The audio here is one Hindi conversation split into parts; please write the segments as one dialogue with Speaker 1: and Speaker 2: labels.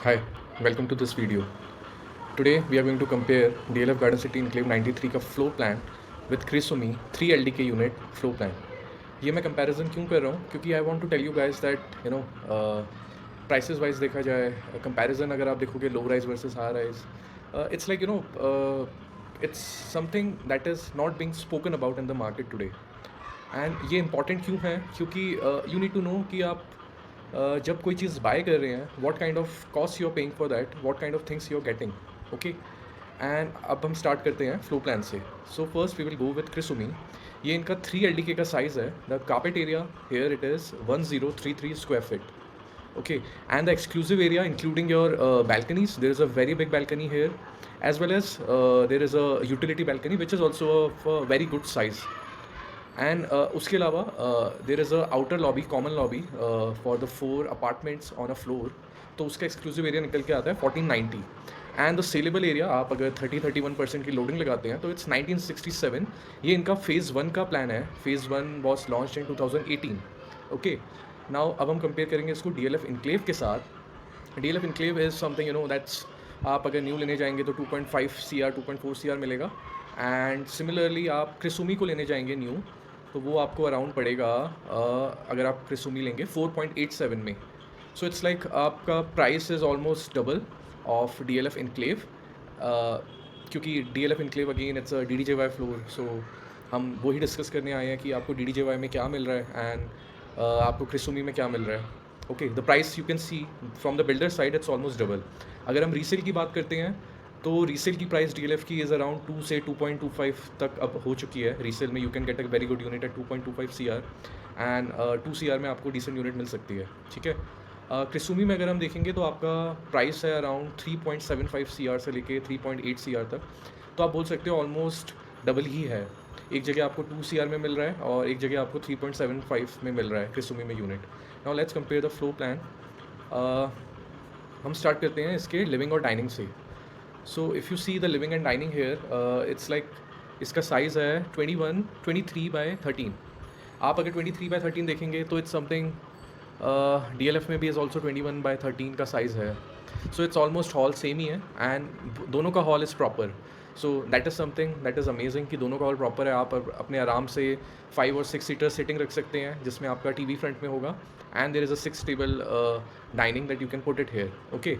Speaker 1: Hi, welcome to this video. Today we are going to compare DLF Garden City Enclave 93 का floor plan with Crisumi 3 LDK unit floor plan. ये मैं comparison क्यों कर रहा हूँ क्योंकि I want to tell you guys that prices wise देखा जाए comparison अगर आप देखोगे low rise versus high rise, it's like it's something that is not being spoken about in the market today. And ये इंपॉर्टेंट क्यों है क्योंकि यू नीड टू नो कि आप जब कोई चीज़ बाय कर रहे हैं what kind of cost you are paying for that, what kind of things you are getting. Okay, and अब हम स्टार्ट करते हैं फ्लो प्लान से. So first we will go with Krisumi. ये इनका 3 LDK का साइज़ है. The carpet area here it is 1033 square feet. Okay, and the exclusive area including your balconies, there is a very big balcony here, as well as there is a utility balcony which is also of a very good size. And उसके अलावा there is a outer lobby, common lobby for the 4 apartments on a floor. तो उसका एक्सक्लूसिव एरिया निकल के आता है 1490. एंड द सेलेबल एरिया आप अगर 30-31% की लोडिंग लगाते हैं तो इट्स 1967. ये इनका फ़ेज़ 1 का प्लान है. Phase 1 was launch in 2018. Okay, now अब हम कंपेयर करेंगे इसको DLF इनक्लेव के साथ. DLF enclave is something that's, आप अगर न्यू लेने जाएंगे तो 2.5 CR 2.4 CR मिलेगा. एंड सिमिलरली आप क्रिसुमी को लेने जाएंगे न्यू तो वो आपको अराउंड पड़ेगा अगर आप क्रिसुमी लेंगे 4.87 में. सो इट्स लाइक आपका price is almost double of DLF enclave. क्योंकि DLF enclave again it's a DDJY floor. So हम वही डिस्कस करने आए हैं कि आपको DDJY में क्या मिल रहा है एंड आपको क्रिसुमी में क्या मिल रहा है. Okay, the price you can see from the builder side it's almost double. अगर हम रीसेल की बात करते हैं तो रीसेल की प्राइस DLF की इज़ अराउंड 2 से 2.25 तक अब हो चुकी है. रीसेल में you can get a very good unit at 2.25 CR and 2 CR में आपको डिसेंट यूनिट मिल सकती है. ठीक है, क्रिसुमी में अगर हम देखेंगे तो आपका प्राइस है अराउंड 3.75 CR से लेके 3.8 CR तक. तो आप बोल सकते हो ऑलमोस्ट डबल ही है. एक जगह आपको 2 CR में मिल रहा है और एक जगह आपको 3.75 में मिल रहा है क्रिसुमी में unit. Now let's compare the flow plan. हम स्टार्ट करते हैं इसके लिविंग और डाइनिंग से. So if you see the living and dining here, it's like इसका साइज़ है 23/13. आप अगर 23/13 देखेंगे तो इट्स समथिंग DLF में भी इज़ ऑल्सो 21/13 का साइज़ है. So it's almost hall same ही है एंड दोनों का hall is proper. So that is something that is amazing कि दोनों का हॉल प्रॉपर है. आप अपने आराम से 5 और 6 सीटर सिटिंग रख सकते हैं जिसमें आपका TV फ्रंट में होगा and there is a 6 table dining that you can put it here. Okay,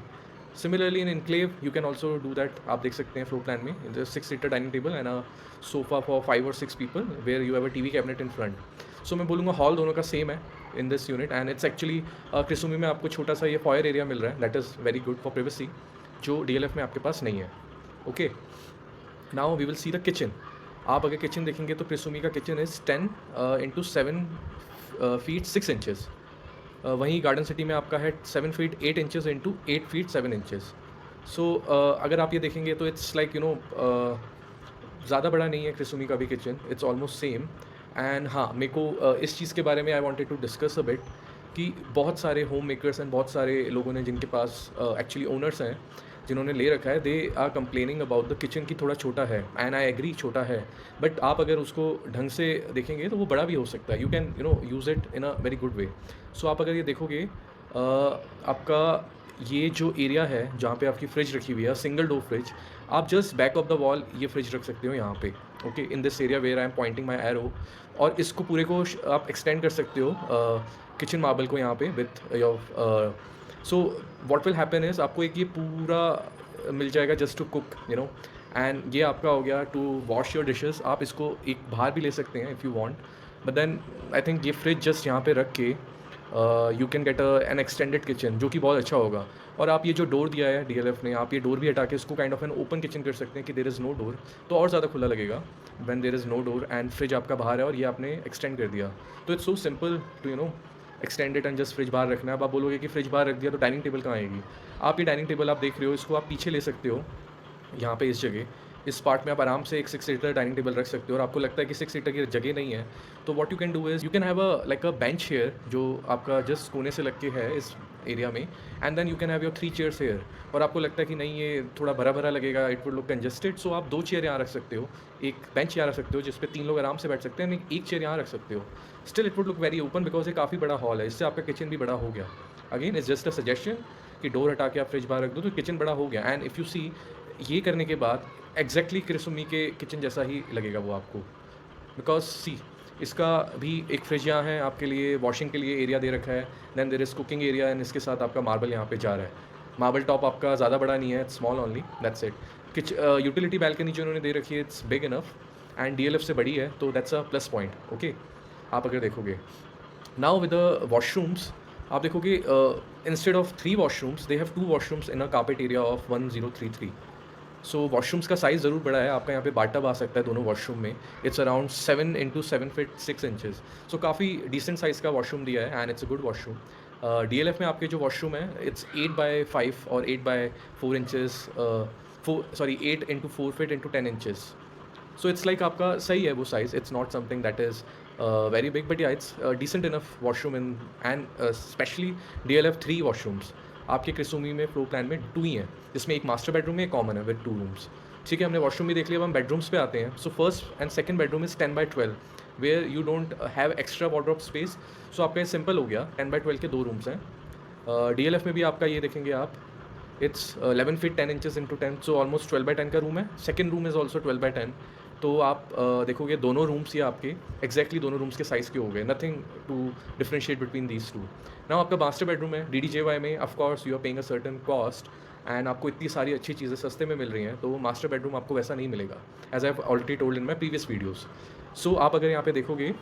Speaker 1: similarly in enclave you can also do that. आप देख सकते हैं फ्लोर प्लान में 6 seater dining table and a sofa for 5 और 6 people where you have a TV cabinet in front. So मैं बोलूँगा हॉल दोनों का सेम है in this unit and it's actually Krisumi में आपको छोटा सा ये फॉयर एरिया मिल रहा है that is very good for privacy जो DLF में आपके पास नहीं है. Okay, now we will see the kitchen. आप अगर किचन देखेंगे तो क्रिसुमी का किचन इज़ 10 × 7 feet 6 inches. वहीं गार्डन सिटी में आपका है 7 feet 8 inches × 8 feet 7 inches. सो अगर आप ये देखेंगे तो इट्स लाइक ज़्यादा बड़ा नहीं है क्रिसुमी का भी kitchen. It's almost same. And हाँ, मेरे को इस चीज़ के बारे में I wanted to discuss a bit कि बहुत सारे होम मेकर्स एंड बहुत सारे लोगों ने जिनके पास एक्चुअली ओनर्स हैं जिन्होंने ले रखा है, they are complaining about the kitchen की थोड़ा छोटा है. एंड आई एग्री छोटा है, बट आप अगर उसको ढंग से देखेंगे तो वो बड़ा भी हो सकता है. You can use it in a very good way. So आप अगर ये देखोगे आपका ये जो एरिया है जहाँ पे आपकी फ्रिज रखी हुई है, सिंगल डोर फ्रिज, आप just back of the wall ये फ्रिज रख सकते हो यहाँ पे. Okay, in this area where I am pointing my arrow. और इसको पूरे को आप एक्सटेंड कर सकते हो किचन मार्बल को यहाँ पे with your. So what will happen is आपको एक ये पूरा मिल जाएगा जस्ट टू कुक एंड ये आपका हो गया टू वॉश योर डिशेस. आप इसको एक बाहर भी ले सकते हैं if you want, but then I think ये फ्रिज जस्ट यहाँ पे रख के you can get an extended kitchen जो कि बहुत अच्छा होगा. और आप ये जो डोर दिया है DLF ने, आप ये डोर भी हटा के इसको kind of an open kitchen कर सकते हैं कि देर इज़ नो डोर, तो और ज़्यादा खुला लगेगा when there is no door and fridge आपका बाहर है और ये आपने एक्सटेंड कर दिया. तो it's so simple to extend it and just fridge बाहर रखना है. अब आप बोलोगे कि फ्रिज बाहर रख दिया तो डाइनिंग टेबल कहाँ आएगी. आप ये डाइनिंग टेबल आप देख रहे हो, इसको आप पीछे ले सकते हो यहाँ पे इस जगह, इस पार्ट में आप आराम से एक 6 सीटर डाइनिंग टेबल रख सकते हो. और आपको लगता है कि 6 सीटर की जगह नहीं है तो what you can do is you can have a like a bench here जो आपका जस्ट कोने से लग के है इस एरिया में, and then you can have your 3 chairs here. और आपको लगता है कि नहीं ये थोड़ा भरा भरा लगेगा, इट वुड लुक कंजस्टेड, सो आप 2 चेयर यहाँ रख सकते हो, एक बेंच यहाँ रख सकते हो जिस पे 3 लोग आराम से बैठ सकते हैं, एक चेयर यहाँ रख सकते हो. Still it would look very open because ये काफ़ी बड़ा हॉल है, इससे आपका किचन भी बड़ा हो गया. Again it's just a suggestion. कि डोर हटा के आप फ्रिज बाहर रख दो तो किचन बड़ा हो गया। एंड इफ़ यू सी ये करने के बाद एग्जैक्टली क्रिसुमी के किचन जैसा ही लगेगा वो आपको, बिकॉज सी इसका भी एक फ्रिज यहाँ है आपके लिए, वॉशिंग के लिए एरिया दे रखा है, then there is cooking area, and इसके साथ आपका मार्बल यहाँ पे जा रहा है। मार्बल टॉप आपका ज़्यादा बड़ा नहीं है, it's small only, that's it. Utility balcony जो उन्होंने दे रखी है it's big enough and DLF से बड़ी है, तो that's a plus point. Okay, आप अगर देखोगे नाउ विद द वॉशरूम्स, आप देखोगे instead of 3 washrooms they have 2 washrooms in a carpet area of 1033। So washrooms का साइज़ ज़रूर बड़ा है, आपका यहाँ पे बाटअप आ सकता है दोनों वॉशरूम में। It's around 7 into 7 feet 6 inches, so काफ़ी डिसेंट साइज़ का वॉशरूम दिया है and it's a good washroom. DLF में आपके जो वॉशरूम है इट्स 8x5 और 8x4 inches, 8 into 4 feet into 10 inches. So it's like आपका सही है वो size, it's not something that is very big, but yeah it's decent enough washroom in and specially DLF 3 washrooms आपके क्रिसुमी में फ्लोर प्लान में 2 ही हैं, जिसमें एक मास्टर बेडरूम में एक कॉमन है विद 2 रूम्स। ठीक है, हमने वॉशरूम भी देख लिया, अब हम बेडरूम्स पे आते हैं। So first and second bedroom is 10x12 where you don't have extra wardrobe space. So आपका ये सिंपल हो गया, 10x12 के 2 रूम्स हैं। DLF में भी आपका ये देखेंगे आप, it's 11 feet 10 inches into 10, so almost 12x10 का रूम है। Second room is also 12x10, तो आप देखोगे दोनों रूम्स ये आपके एग्जैक्टली दोनों रूम्स के साइज़ के हो गए, nothing to differentiate between these two. Now आपका मास्टर बेडरूम है DDJY में, of course you are paying a certain cost and आपको इतनी सारी अच्छी चीज़ें सस्ते में मिल रही हैं, तो मास्टर बेडरूम आपको वैसा नहीं मिलेगा, as I have already told in my previous videos. So आप अगर यहाँ पे देखोगे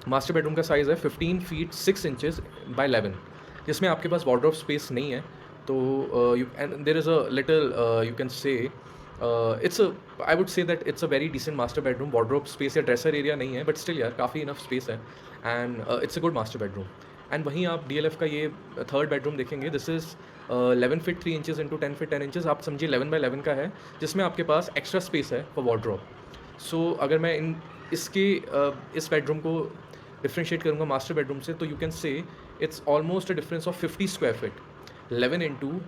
Speaker 1: मास्टर बेडरूम का साइज़ है 15 फीट 6 इंचज़ बाय 11, जिसमें आपके पास वार्डरोब स्पेस नहीं है, तो and there is a little you can say it's I would say that it's a very decent master bedroom. Wardrobe space या ड्रेसर एरिया नहीं है, बट स्टिल यार काफ़ी इनफ स्पेस है and it's a good master bedroom. And वहीं आप DLF का ये थर्ड बेडरूम देखेंगे, this is 11 feet 3 inches into 10 feet 10 inches, आप समझिए 11x11 का है, जिसमें आपके पास एक्स्ट्रा स्पेस है फॉर वार्डरोब। सो अगर मैं इस बेडरूम को डिफ्रेंशिएट करूँगा मास्टर बेडरूम से, तो you can say it's almost a difference of 50 square feet, 11 into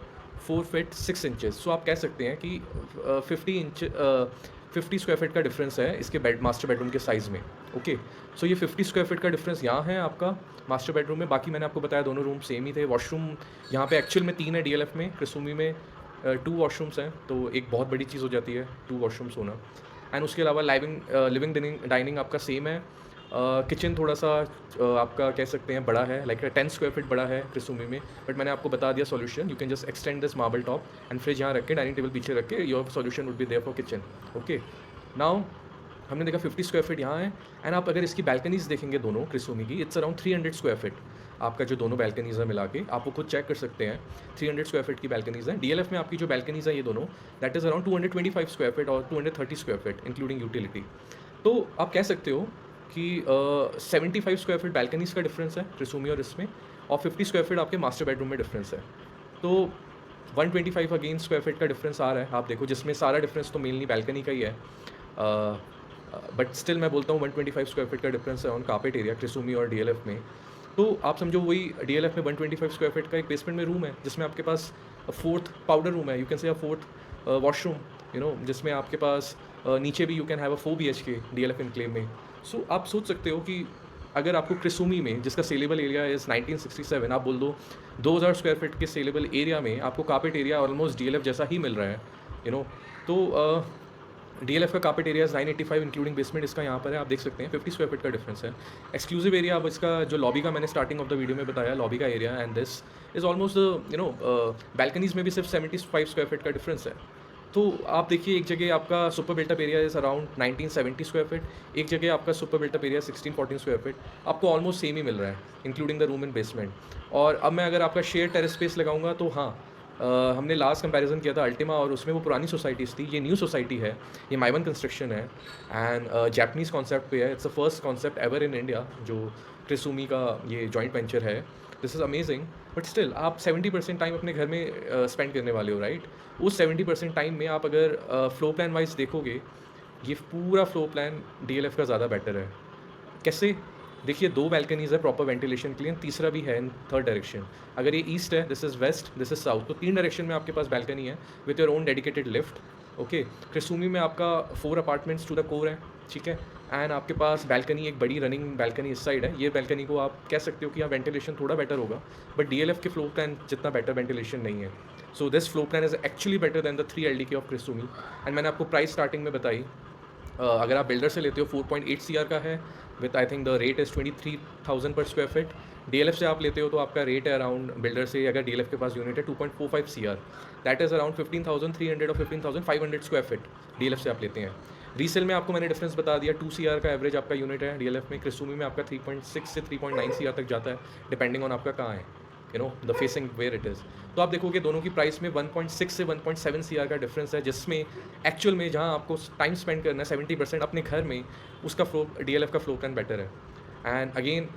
Speaker 1: 4 feet 6 inches. So आप कह सकते हैं कि 50 स्क्वायर फीट का डिफरेंस है इसके मास्टर बेडरूम के साइज़ में। ओके, सो ये 50 स्क्वायर फीट का डिफरेंस यहाँ है आपका मास्टर बेडरूम में। बाकी मैंने आपको बताया दोनों रूम सेम ही थे। वॉशरूम यहाँ पे एक्चुअल में 3 है DLF में, क्रिसुमी में 2 वॉशरूम्स हैं, तो एक बहुत बड़ी चीज़ हो जाती है 2 वॉशरूम्स होना। एंड उसके अलावा लिविंग डाइनिंग आपका सेम है। किचन थोड़ा सा आपका कह सकते हैं बड़ा है, लाइक 10 स्क्वायर फीट बड़ा है क्रिसुमी में, बट मैंने आपको बता दिया solution, you can just extend this marble top and fridge यहाँ रख के डाइनिंग टेबल पीछे रख के your solution would be there for kitchen. Okay, now हमने देखा 50 स्क्वायर फीट यहाँ है, एंड आप अगर इसकी बैल्कनीज देखेंगे दोनों क्रिसुमी की, इट्स अराउंड 300 स्क्वायर फीट आपका जो दोनों बैल्कनीज है मिला के, आप वो खुद चेक कर सकते हैं, 300 स्क्वायर फीट की बैल्कनीज हैं। DLF में आपकी जो बैल्कनीज है ये दोनों, that is around 225 square feet और 230 स्क्वायर फीट इंक्लूडिंग यूटिलिटी। तो आप कह सकते हो कि 75 स्क्वायर फीट बैल्कनीज का डिफरेंस है क्रिसुमी और इसमें, और 50 स्क्वायर फीट आपके मास्टर बेडरूम में डिफरेंस है, तो 125 अगेन स्क्वायर फीट का डिफरेंस आ रहा है आप देखो, जिसमें सारा डिफरेंस तो मेनली बैल्कनी का ही है, बट स्टिल मैं बोलता हूँ 125 स्क्वायर फीट का डिफरेंस है ऑन कार्पेट एरिया क्रिसुमी और DLF में। तो आप समझो वही DLF में 125 स्क्वायर फीट का एक बेसमेंट में रूम है, जिसमें आपके पास 4th पाउडर रूम है, यू कैन से अ 4th वॉशरूम, यू नो, जिसमें आपके पास नीचे भी you can have a 4 BHK DLF enclave में। सो आप सोच सकते हो कि अगर आपको क्रिसुमी में, जिसका सेलेबल एरिया इज़ 1967, आप बोल दो 2000 स्क्वायर फीट के सेलेबल एरिया में आपको कार्पेट एरिया ऑलमोस्ट DLF जैसा ही मिल रहा है, यू नो, तो DLF का कार्पेट एरिया 985 इंक्लूडिंग बेसमेंट इसका यहाँ पर है, आप देख सकते हैं 50 स्क्वायर फीट का डिफरेंस है। एक्सक्लूसिव एरिया अब इसका जो लॉबी का मैंने स्टार्टिंग ऑफ द वीडियो में बताया, लॉबी का area, and this is almost you know, balconies में भी सिर्फ 75 स्क्वायर फीट का डिफरेंस है। तो आप देखिए एक जगह आपका super built up area is around 1970 square feet, एक जगह आपका super built up area 1614 square feet, आपको ऑलमोस्ट सेम ही मिल रहा है including the room in basement. और अब मैं अगर आपका शेयर टेरेस स्पेस लगाऊंगा तो हाँ, हमने लास्ट कंपैरिजन किया था अल्टीमा, और उसमें वो पुरानी सोसाइटीज़ थी, ये न्यू सोसाइटी है, ये माइवन कंस्ट्रक्शन है एंड जापानीज़ कॉन्सेप्ट पे है। It's the first concept ever in India जो क्रिसुमी का ये जॉइंट वेंचर है। This is amazing, but still आप 70% टाइम अपने घर में स्पेंड करने वाले हो, राइट? उस 70% टाइम में आप अगर फ्लो प्लान वाइज देखोगे, ये पूरा फ्लो प्लान DLF का ज़्यादा बेटर है। कैसे? देखिए 2 बैल्कनीज़ है प्रॉपर वेंटिलेशन के लिए, तीसरा भी है इन थर्ड डायरेक्शन। अगर ये ईस्ट है, this is west, this is south, तो 3 डायरेक्शन में आपके पास बैल्कनी है with your own dedicated lift. Okay, Krisumi में आपका 4 अपार्टमेंट्स टू द कोर है, ठीक है। एंड आपके पास बैल्कनी, एक बड़ी रनिंग बैल्कनी इस साइड है। ये बैल्कनी को आप कह सकते हो कि यहाँ वेंटिलेशन थोड़ा बेटर होगा, बट डीएलएफ के फ्लोर प्लान जितना बेटर वेंटिलेशन नहीं है। So this floor plan is actually better than the 3 LDK of Krisumi. And मैंने आपको प्राइस स्टार्टिंग में बताई, अगर आप बिल्डर से लेते हो 4.8 CR का है, with I think the rate is 23,000 पर स्क्वायर फीट। डीएलएफ से आप लेते हो तो आपका रेट है अराउंड, बिल्डर से अगर डीएलएफ के पास यूनिट है 2.45 CR, दैट इज़ अराउंड 15,300 और 15,500 स्क्वायर फीट डीएलएफ से आप लेते हैं। रीसेल में आपको मैंने डिफरेंस बता दिया, 2 CR का एवरेज आपका यूनिट है डीएलएफ में। क्रिसुमी में आपका 3.6 से 3.9 CR तक जाता है, डिपेंडिंग ऑन आपका कहाँ है, the facing where it is. तो आप देखोगे दोनों की प्राइस में 1.6 से 1.7 CR का डिफरेंस है, जिसमें एक्चुअल में जहाँ आपको टाइम स्पेंड करना है 70% अपने घर में, उसका डीएलएफ का फ्लो प्लान बेटर है। And again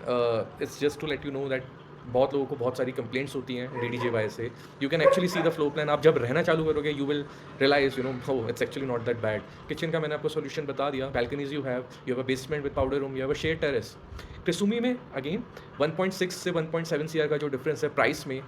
Speaker 1: it's just to let you know that बहुत लोगों को बहुत सारी कंप्लेंट्स होती हैं DDJY से। You can actually see the flow plan. आप जब रहना चालू करोगे you will realise it's actually not that bad. Kitchen का मैंने आपको सोल्यूशन बता दिया, balconies you have a basement with powder room, you have a share terrace. Krisumi में अगेन 1.6 से 1.7 CR का जो डिफरेंस है प्राइस में,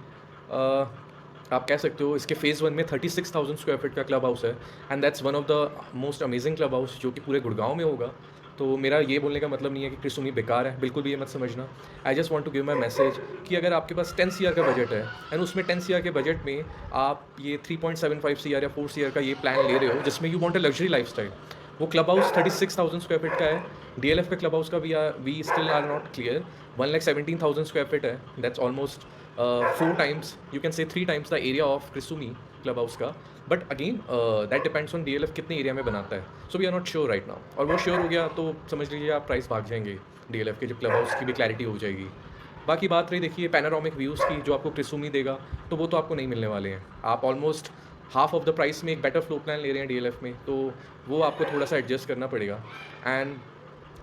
Speaker 1: आप कह सकते हो इसके फेज़ 1 में 36,000 स्क्वायर फीट का क्लब हाउस है, and that's one of the most amazing club house जो कि पूरे गुड़गांव में होगा। तो मेरा ये बोलने का मतलब नहीं है कि क्रिसुमी बेकार है, बिल्कुल भी ये मत समझना। I just want to give my message कि अगर आपके पास 10 CR का बजट है, एंड उसमें 10 CR के बजट में आप ये 3.75 CR या 4 CR का ये प्लान ले रहे हो, जिसमें you want a luxury lifestyle. वो क्लब हाउस 36,000 स्क्वायर फीट का है। डीएलएफ का क्लब हाउस का we still are not clear, 1,17,000 square feet है। That's almost 4 times, you can say 3 times the area of Krisumi club house का। But again that depends on DLF कितने एरिया में बनाता है। So we are not sure right now, और वो श्योर हो गया तो समझ लीजिए आप प्राइस भाग जाएंगे डीएलएफ के, जो क्लब हाउस की भी क्लैरिटी हो जाएगी। बाकी बात रही देखिए पैनोरामिक व्यूज़ की, जो आपको क्रिसुमी देगा, तो वो तो आपको नहीं मिलने वाले हैं। आप almost half of the price में एक बेटर फ्लो प्लान ले रहे हैं डीएलएफ में, तो वो आपको थोड़ा सा एडजस्ट करना पड़ेगा। एंड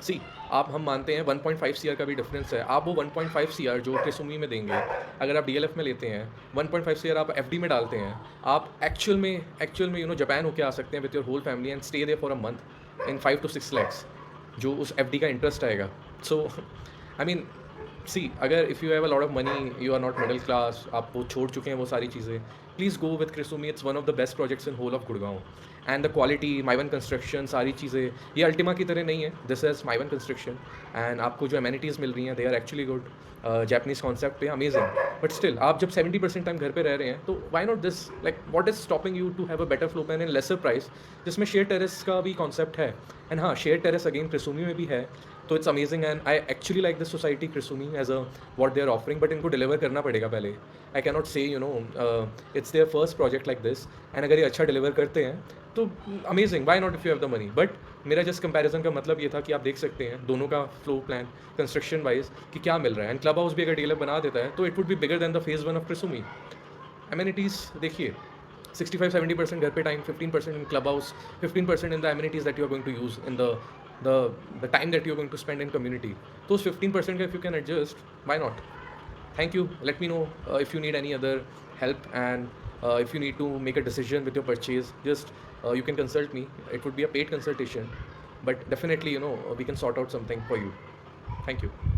Speaker 1: सी, आप हम मानते हैं 1.5 CR का भी डिफरेंस है, आप वो 1.5 CR जो क्रिसुमी में देंगे, अगर आप डीएलएफ में लेते हैं 1.5 CR आप एफडी में डालते हैं, आप एक्चुअल में जापान होके आ सकते हैं with your whole family and stay there for a month in 5 to 6 lakhs, जो उस एफडी का इंटरेस्ट आएगा। सो आई मीन सी, अगर if you have a lot of money, you are not middle class, आप वो छोड़ चुके हैं वो सारी चीज़ें, please go with Krisumi. It's one of the best projects in whole of Gurgaon. And the quality, Mivan construction, सारी चीज़ें ये अल्टीमा की तरह नहीं है, this is Mivan construction. And आपको जो एमेनिटीज़ मिल रही हैं they are actually good, Japanese concept पे अमेजिंग। बट स्टिल आप जब 70% टाइम घर पे रह रहे हैं, तो why not this, like what is stopping you to have a better flow plan in lesser price, जिसमें शेयर टेरेस का भी कॉन्सेप्ट है। एंड हाँ, शेयर टेरेस अगेन क्रिसुमी में भी है, तो it's amazing. And I actually like this society Krisumi as a what they are offering, but इनको डिलीवर करना पड़ेगा पहले। I can not say it's their first project like this, and अगर ये अच्छा डिलीवर करते हैं तो amazing, why not if you have the money. But मेरा जस्ट कंपैरिजन का मतलब ये था कि आप देख सकते हैं दोनों का फ्लो प्लान कंस्ट्रक्शन वाइज कि क्या मिल रहा है। एंड क्लब हाउस भी अगर डीलर बना देता है तो it would be bigger than the phase 1 of Krisumi. Amenities देखिए, 65-70% घर पे time, 15% in club house, 15% in the amenities that you are going to use in the time that you are going to spend in community. तो उस 15% का if you can adjust, why not. Thank you. Let me know if you need any other help, and if you need to make a decision with your purchase, just you can consult me. It would be a paid consultation, but definitely we can sort out something for you. Thank you.